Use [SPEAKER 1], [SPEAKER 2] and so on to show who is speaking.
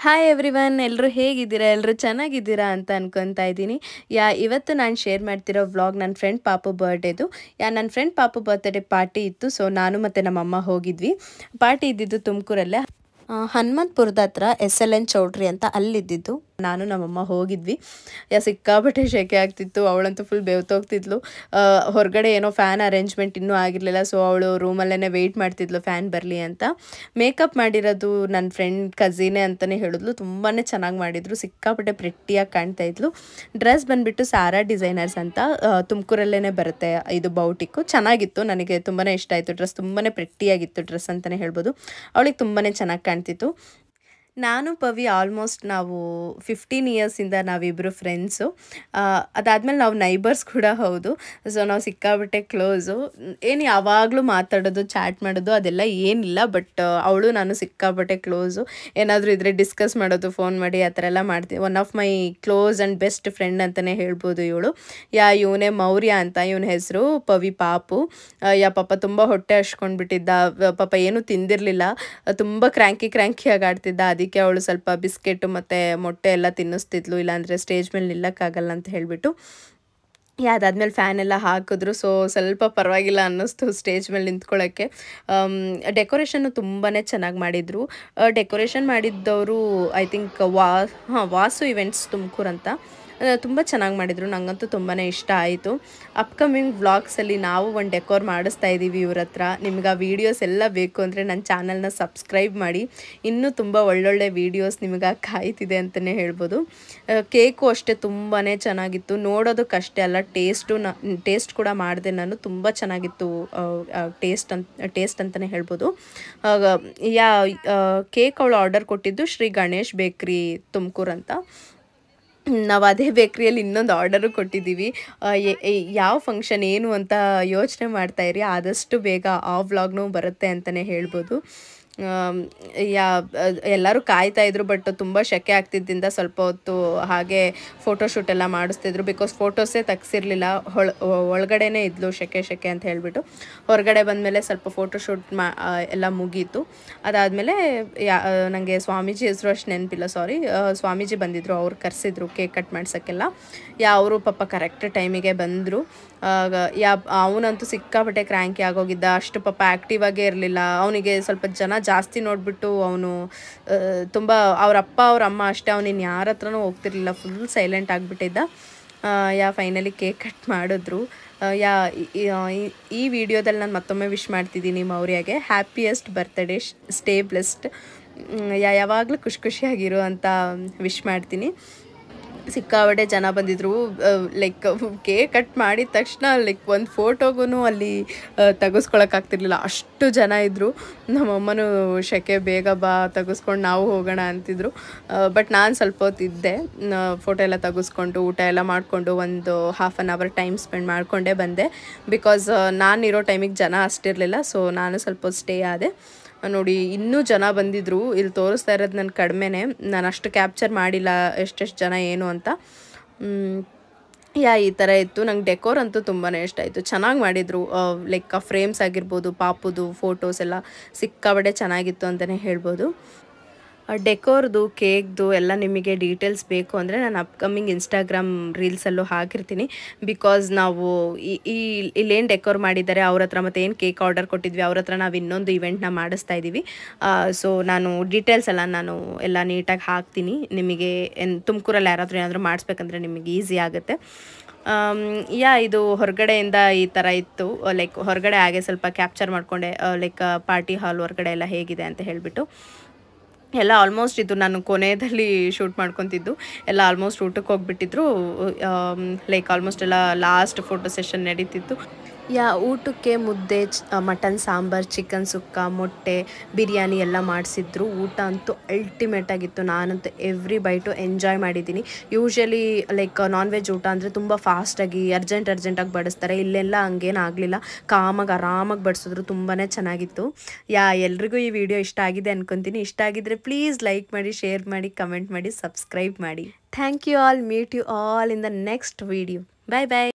[SPEAKER 1] Hi everyone, ಎಲ್ಲರೂ ಹೇಗಿದ್ದೀರಾ? ಎಲ್ಲರೂ ಚೆನ್ನಾಗಿದ್ದೀರಾ ಅಂತ ಅನ್ಕೊತಾ ಇದ್ದೀನಿ. ಇವತ್ತು ನಾನು ಶೇರ್ ಮಾಡ್ತಿರೋ ವ್ಲಾಗ್ ನನ್ನ ಫ್ರೆಂಡ್ ಪಾಪು ಬರ್ಡೇದು. ನನ್ನ ಫ್ರೆಂಡ್ ಪಾಪು ಬರ್ತ್ಡೇ ಪಾರ್ಟಿ ಇತ್ತು. ಸೊ ನಾನು ಮತ್ತು ನಮ್ಮಮ್ಮ ಹೋಗಿದ್ವಿ. ಪಾರ್ಟಿ ಇದ್ದಿದ್ದು ತುಮಕೂರಲ್ಲೇ, ಹನುಮಂತಪುರದ ಹತ್ರ SLN ಚೌಟ್ರಿ ಅಂತ ಅಲ್ಲಿದ್ದಿದ್ದು. ನಾನು ನಮ್ಮಮ್ಮ ಹೋಗಿದ್ವಿ. ಸಿಕ್ಕಾಪಟ್ಟೆ ಶೆಕೆ ಆಗ್ತಿತ್ತು. ಅವಳಂತೂ ಫುಲ್ ಬೆವ್ತೋಗ್ತಿದ್ಲು. ಹೊರಗಡೆ ಏನೋ ಫ್ಯಾನ್ ಅರೇಂಜ್ಮೆಂಟ್ ಇನ್ನೂ ಆಗಿರಲಿಲ್ಲ. ಸೊ ಅವಳು ರೂಮಲ್ಲೇ ವೆಯ್ಟ್ ಮಾಡ್ತಿದ್ಲು ಫ್ಯಾನ್ ಬರಲಿ ಅಂತ. ಮೇಕಪ್ ಮಾಡಿರೋದು ನನ್ನ ಫ್ರೆಂಡ್ ಕಝಿನೇ ಅಂತಲೇ ಹೇಳಿದ್ಲು. ತುಂಬಾ ಚೆನ್ನಾಗಿ ಮಾಡಿದ್ರು. ಸಿಕ್ಕಾಪಟ್ಟೆ ಪ್ರೆಟ್ಟಿಯಾಗಿ ಕಾಣ್ತಾ ಇದ್ಲು. ಡ್ರೆಸ್ ಬಂದುಬಿಟ್ಟು ಸಾರಾ ಡಿಸೈನರ್ಸ್ ಅಂತ, ತುಮಕೂರಲ್ಲೇ ಬರುತ್ತೆ ಇದು ಬೌಟಿಕ್ಕು. ಚೆನ್ನಾಗಿತ್ತು, ನನಗೆ ತುಂಬಾ ಇಷ್ಟ ಆಯಿತು. ಡ್ರೆಸ್ ತುಂಬಾ ಪ್ರೆಟ್ಟಿಯಾಗಿತ್ತು ಡ್ರೆಸ್ ಅಂತಲೇ ಹೇಳ್ಬೋದು. ಅವಳಿಗೆ ತುಂಬಾ ಚೆನ್ನಾಗಿ ಕಾಣ್ತಿತ್ತು. ನಾನು ಪವಿ ಆಲ್ಮೋಸ್ಟ್ ನಾವು 15 ಇಯರ್ಸಿಂದ ನಾವಿಬ್ಬರು ಫ್ರೆಂಡ್ಸು. ಅದಾದಮೇಲೆ ನಾವು ನೈಬರ್ಸ್ ಕೂಡ ಹೌದು. ಸೊ ನಾವು ಸಿಕ್ಕಾಬಿಟ್ಟೆ ಕ್ಲೋಸು. ಏನು ಯಾವಾಗಲೂ ಮಾತಾಡೋದು, ಚಾಟ್ ಮಾಡೋದು ಅದೆಲ್ಲ ಏನಿಲ್ಲ. ಬಟ್ ಅವಳು ನಾನು ಸಿಕ್ಕಾಬಿಟ್ಟೆ ಕ್ಲೋಸು. ಏನಾದರೂ ಇದ್ದರೆ ಡಿಸ್ಕಸ್ ಮಾಡೋದು ಫೋನ್ ಮಾಡಿ ಆ ಥರ ಎಲ್ಲ ಮಾಡ್ತೀವಿ. One of my close and best friend ಅಂತಲೇ ಹೇಳ್ಬೋದು ಇವಳು. ಇವನೇ ಮೌರ್ಯ ಅಂತ ಇವನ ಹೆಸರು. ಪವಿ ಪಾಪು. ಪಾಪ ತುಂಬ ಹೊಟ್ಟೆ ಹಚ್ಕೊಂಡ್ಬಿಟ್ಟಿದ್ದ. ಪಾಪ ಏನೂ ತಿಂದಿರಲಿಲ್ಲ. ತುಂಬ ಕ್ರ್ಯಾಂಕಿಯಾಗಿ ಆಡ್ತಿದ್ದ. ಅದಕ್ಕೆ ಅವಳು ಸ್ವಲ್ಪ ಬಿಸ್ಕೆಟು ಮತ್ತು ಮೊಟ್ಟೆ ಎಲ್ಲ ತಿನ್ನಿಸ್ತಿದ್ಲು, ಇಲ್ಲಾಂದರೆ ಸ್ಟೇಜ್ ಮೇಲೆ ನಿಲ್ಲಕ್ಕಾಗಲ್ಲ ಅಂತ ಹೇಳಿಬಿಟ್ಟು. ಅದಾದಮೇಲೆ ಫ್ಯಾನ್ ಎಲ್ಲ ಹಾಕಿದ್ರು. ಸೊ ಸ್ವಲ್ಪ ಪರವಾಗಿಲ್ಲ ಅನ್ನಿಸ್ತು ಸ್ಟೇಜ್ ಮೇಲೆ ನಿಂತ್ಕೊಳ್ಳೋಕ್ಕೆ. ಡೆಕೋರೇಷನ್ನು ತುಂಬಾ ಚೆನ್ನಾಗಿ ಮಾಡಿದರು. ಡೆಕೋರೇಷನ್ ಮಾಡಿದ್ದವರು I think Vasu events Tumakuru ಅಂತ. ತುಂಬ ಚೆನ್ನಾಗಿ ಮಾಡಿದರು. ನನಗಂತೂ ತುಂಬಾ ಇಷ್ಟ ಆಯಿತು. ಅಪ್ಕಮಿಂಗ್ ವ್ಲಾಗ್ಸಲ್ಲಿ ನಾವು ಒಂದು ಡೆಕೋರ್ ಮಾಡಿಸ್ತಾ ಇದ್ದೀವಿ ಇವ್ರ ಹತ್ರ. ನಿಮ್ಗೆ ಆ ವೀಡಿಯೋಸ್ ಎಲ್ಲ ಬೇಕು ಅಂದರೆ ನನ್ನ ಚಾನಲ್ನ ಸಬ್ಸ್ಕ್ರೈಬ್ ಮಾಡಿ. ಇನ್ನೂ ತುಂಬ ಒಳ್ಳೊಳ್ಳೆ ವೀಡಿಯೋಸ್ ನಿಮಗೆ ಕಾಯ್ತಿದೆ ಅಂತಲೇ ಹೇಳ್ಬೋದು. ಕೇಕು ಅಷ್ಟೇ ತುಂಬಾ ಚೆನ್ನಾಗಿತ್ತು. ನೋಡೋದಕ್ಕಷ್ಟೇ ಅಲ್ಲ, ಟೇಸ್ಟ್ ಕೂಡ ಮಾಡಿದೆ ನಾನು. ತುಂಬ ಚೆನ್ನಾಗಿತ್ತು ಟೇಸ್ಟ್ ಅಂತಲೇ ಹೇಳ್ಬೋದು. ಕೇಕ್ ಅವಳು ಆರ್ಡರ್ ಕೊಟ್ಟಿದ್ದು ಶ್ರೀ ಗಣೇಶ್ ಬೇಕ್ರಿ ತುಮಕೂರು ಅಂತ. ನಾವು ಅದೇ ಬೇಕ್ರಿಯಲ್ಲಿ ಇನ್ನೊಂದು ಆರ್ಡರು ಕೊಟ್ಟಿದ್ದೀವಿ. ಯಾವ ಫಂಕ್ಷನ್ ಏನು ಅಂತ ಯೋಚನೆ ಮಾಡ್ತಾಯಿರಿ. ಆದಷ್ಟು ಬೇಗ ಆ ವ್ಲಾಗ್ನೂ ಬರುತ್ತೆ ಅಂತಲೇ ಹೇಳ್ಬೋದು. ಎಲ್ಲರೂ ಕಾಯ್ತಾಯಿದ್ರು. ಬಟ್ ತುಂಬ ಶೆಕೆ ಆಗ್ತಿದ್ದರಿಂದ ಸ್ವಲ್ಪ ಹೊತ್ತು ಹಾಗೆ ಫೋಟೋಶೂಟ್ ಎಲ್ಲ ಮಾಡಿಸ್ತಿದ್ರು. ಬಿಕಾಸ್ ಫೋಟೋಸೇ ತೆಗ್ಸಿರ್ಲಿಲ್ಲ. ಒಳಗಡೆನೇ ಇದ್ಲು ಶೆಕೆ ಅಂತ ಹೇಳಿಬಿಟ್ಟು. ಹೊರಗಡೆ ಬಂದಮೇಲೆ ಸ್ವಲ್ಪ ಫೋಟೋಶೂಟ್ ಎಲ್ಲ ಮುಗೀತು. ಅದಾದಮೇಲೆ ನನಗೆ ಸ್ವಾಮೀಜಿ ಹೆಸರು ಅಷ್ಟು ನೆನಪಿಲ್ಲ, ಸಾರಿ. ಸ್ವಾಮೀಜಿ ಬಂದಿದ್ದರು, ಅವ್ರು ಕರೆಸಿದ್ರು ಕೇಕ್ ಕಟ್ ಮಾಡ್ಸೋಕ್ಕೆಲ್ಲ. ಅವರು ಪಾಪ ಕರೆಕ್ಟ್ ಟೈಮಿಗೆ ಬಂದರು. ಅವನಂತೂ ಸಿಕ್ಕಾಪಟ್ಟೆ ಕ್ರ್ಯಾಂಕಿ ಆಗೋಗಿದ್ದ. ಅಷ್ಟು ಪಾಪ ಆ್ಯಕ್ಟಿವ್ ಆಗೇ ಇರಲಿಲ್ಲ. ಅವನಿಗೆ ಸ್ವಲ್ಪ ಜನ ಜಾಸ್ತಿ ನೋಡಿಬಿಟ್ಟು ಅವನು ತುಂಬ ಅವ್ರ ಅಮ್ಮ ಅಷ್ಟೇ, ಅವನಿನ್ನು ಯಾರ ಹತ್ರನೂ ಹೋಗ್ತಿರ್ಲಿಲ್ಲ. ಫುಲ್ ಸೈಲೆಂಟ್ ಆಗಿಬಿಟ್ಟಿದ್ದ. ಫೈನಲಿ ಕೇಕ್ ಕಟ್ ಮಾಡಿದ್ರು. ಈ ವಿಡಿಯೋದಲ್ಲಿ ನಾನು ಮತ್ತೊಮ್ಮೆ ವಿಶ್ ಮಾಡ್ತಿದ್ದೀನಿ ಮೌರ್ಯಗೆ. Happiest birthday, stay blessed. ಯಾವಾಗಲೂ ಖುಷಿಯಾಗಿರು ಅಂತ ವಿಶ್ ಮಾಡ್ತೀನಿ. ಸಿಕ್ಕಾಪಟ್ಟೆ ಜನ ಬಂದಿದ್ರು. ಲೈಕ್ ಕೇಕ್ ಕಟ್ ಮಾಡಿದ ತಕ್ಷಣ ಒಂದು ಫೋಟೋಗೂ ಅಲ್ಲಿ ತೆಗೆಸ್ಕೊಳಕ್ಕಾಗ್ತಿರ್ಲಿಲ್ಲ, ಅಷ್ಟು ಜನ ಇದ್ದರು. ನಮ್ಮಮ್ಮನೂ ಶೆಕೆ ಬೇಗ ಬಾ ತೆಗೆಸ್ಕೊಂಡು ನಾವು ಹೋಗೋಣ ಅಂತಿದ್ರು. ಬಟ್ ನಾನು ಸ್ವಲ್ಪ ಹೊತ್ತಿದ್ದೆ. ಫೋಟೋ ಎಲ್ಲ ತೆಗೆಸ್ಕೊಂಡು ಊಟ ಎಲ್ಲ ಮಾಡಿಕೊಂಡು ಒಂದು half an hour time spend ಮಾಡಿಕೊಂಡೇ ಬಂದೆ. ಬಿಕಾಸ್ ನಾನಿರೋ ಟೈಮಿಗೆ ಜನ ಅಷ್ಟಿರಲಿಲ್ಲ. ಸೊ ನಾನು ಸ್ವಲ್ಪ ಹೊತ್ತು ಸ್ಟೇ ಆದೆ. ನೋಡಿ, ಇನ್ನೂ ಜನ ಬಂದಿದ್ದರು. ಇಲ್ಲಿ ತೋರಿಸ್ತಾ ಇರೋದು ನನ್ನ ಕಡಿಮೆನೇ. ನಾನು ಅಷ್ಟು ಕ್ಯಾಪ್ಚರ್ ಮಾಡಿಲ್ಲ ಎಷ್ಟೆಷ್ಟು ಜನ ಏನು ಅಂತ. ಈ ಥರ ಇತ್ತು. ನಂಗೆ ಡೆಕೋರ್ ಅಂತೂ ತುಂಬಾ ಇಷ್ಟ ಆಯಿತು. ಚೆನ್ನಾಗಿ ಮಾಡಿದರು. ಲೈಕ್ ಆ ಫ್ರೇಮ್ಸ್ ಆಗಿರ್ಬೋದು, ಪಾಪುದು ಫೋಟೋಸ್ ಎಲ್ಲ ಸಿಕ್ಕಾಪಟ್ಟೆ ಚೆನ್ನಾಗಿತ್ತು ಅಂತಲೇ ಹೇಳ್ಬೋದು. ಡೆಕೋರ್ದು, ಕೇಕ್ದು ಎಲ್ಲ ನಿಮಗೆ ಡೀಟೇಲ್ಸ್ ಬೇಕು ಅಂದರೆ ನಾನು ಅಪ್ಕಮಿಂಗ್ ಇನ್ಸ್ಟಾಗ್ರಾಮ್ ರೀಲ್ಸಲ್ಲೂ ಹಾಕಿರ್ತೀನಿ. ಬಿಕಾಸ್ ನಾವು ಇಲ್ಲೇನು ಡೆಕೋರ್ ಮಾಡಿದ್ದಾರೆ ಅವ್ರ ಹತ್ರ, ಮತ್ತು ಏನು ಕೇಕ್ ಆರ್ಡರ್ ಕೊಟ್ಟಿದ್ವಿ ಅವ್ರ ಹತ್ರ ನಾವು ಇನ್ನೊಂದು ಇವೆಂಟ್ನ ಮಾಡಿಸ್ತಾ ಇದ್ದೀವಿ. ಸೊ ನಾನು ಡೀಟೇಲ್ಸ್ ಎಲ್ಲ ಎಲ್ಲ ನೀಟಾಗಿ ಹಾಕ್ತೀನಿ. ನಿಮಗೆ ತುಮಕೂರಲ್ಲಿ ಯಾರಾದರೂ ಏನಾದರೂ ಮಾಡಿಸ್ಬೇಕಂದ್ರೆ ನಿಮಗೆ ಈಸಿ ಆಗುತ್ತೆ. ಇದು ಹೊರಗಡೆಯಿಂದ ಈ ಥರ ಇತ್ತು. ಲೈಕ್ ಹೊರಗಡೆ ಹಾಗೆ ಸ್ವಲ್ಪ ಕ್ಯಾಪ್ಚರ್ ಮಾಡಿಕೊಂಡೆ, ಲೈಕ್ ಪಾರ್ಟಿ ಹಾಲ್ ಹೊರಗಡೆ ಎಲ್ಲ ಹೇಗಿದೆ ಅಂತ ಹೇಳಿಬಿಟ್ಟು. ಎಲ್ಲ ಆಲ್ಮೋಸ್ಟ್ ಇದು ನಾನು ಕೊನೆಯಲ್ಲಿ ಶೂಟ್ ಮಾಡ್ಕೊತಿದ್ದು. ಎಲ್ಲ ಆಲ್ಮೋಸ್ಟ್ ಊಟಕ್ಕೆ ಹೋಗ್ಬಿಟ್ಟಿದ್ರು. ಲೈಕ್ ಆಲ್ಮೋಸ್ಟ್ ಎಲ್ಲ ಲಾಸ್ಟ್ ಫೋಟೋ ಸೆಷನ್ ನಡೀತಿತ್ತು. ಊಟಕ್ಕೆ ಮುದ್ದೆ, ಮಟನ್ ಸಾಂಬಾರ್, ಚಿಕನ್ ಸುಕ್ಕ, ಮೊಟ್ಟೆ, ಬಿರಿಯಾನಿ ಎಲ್ಲ ಮಾಡಿಸಿದ್ರು. ಊಟ ಅಂತೂ ಅಲ್ಟಿಮೇಟ್ ಆಗಿತ್ತು. ನಾನಂತೂ ಎವ್ರಿ ಬೈಟು ಎಂಜಾಯ್ ಮಾಡಿದ್ದೀನಿ. ಯೂಶ್ವಲಿ ಲೈಕ್ ನಾನ್ ವೆಜ್ ಊಟ ಅಂದರೆ ತುಂಬ ಫಾಸ್ಟಾಗಿ ಅರ್ಜೆಂಟಾಗಿ ಬಡಿಸ್ತಾರೆ. ಇಲ್ಲೆಲ್ಲ ಹಂಗೇನು ಆಗಲಿಲ್ಲ. ಆರಾಮಾಗಿ ಬಡಿಸಿದ್ರು. ತುಂಬಾ ಚೆನ್ನಾಗಿತ್ತು. ಎಲ್ರಿಗೂ ಈ ವಿಡಿಯೋ ಇಷ್ಟ ಆಗಿದೆ ಅನ್ಕೊತೀನಿ. ಇಷ್ಟ ಆಗಿದ್ರೆ ಪ್ಲೀಸ್ ಲೈಕ್ ಮಾಡಿ, ಶೇರ್ ಮಾಡಿ, ಕಮೆಂಟ್ ಮಾಡಿ, ಸಬ್ಸ್ಕ್ರೈಬ್ ಮಾಡಿ. Thank you all. Meet you all in the next video. Bye bye.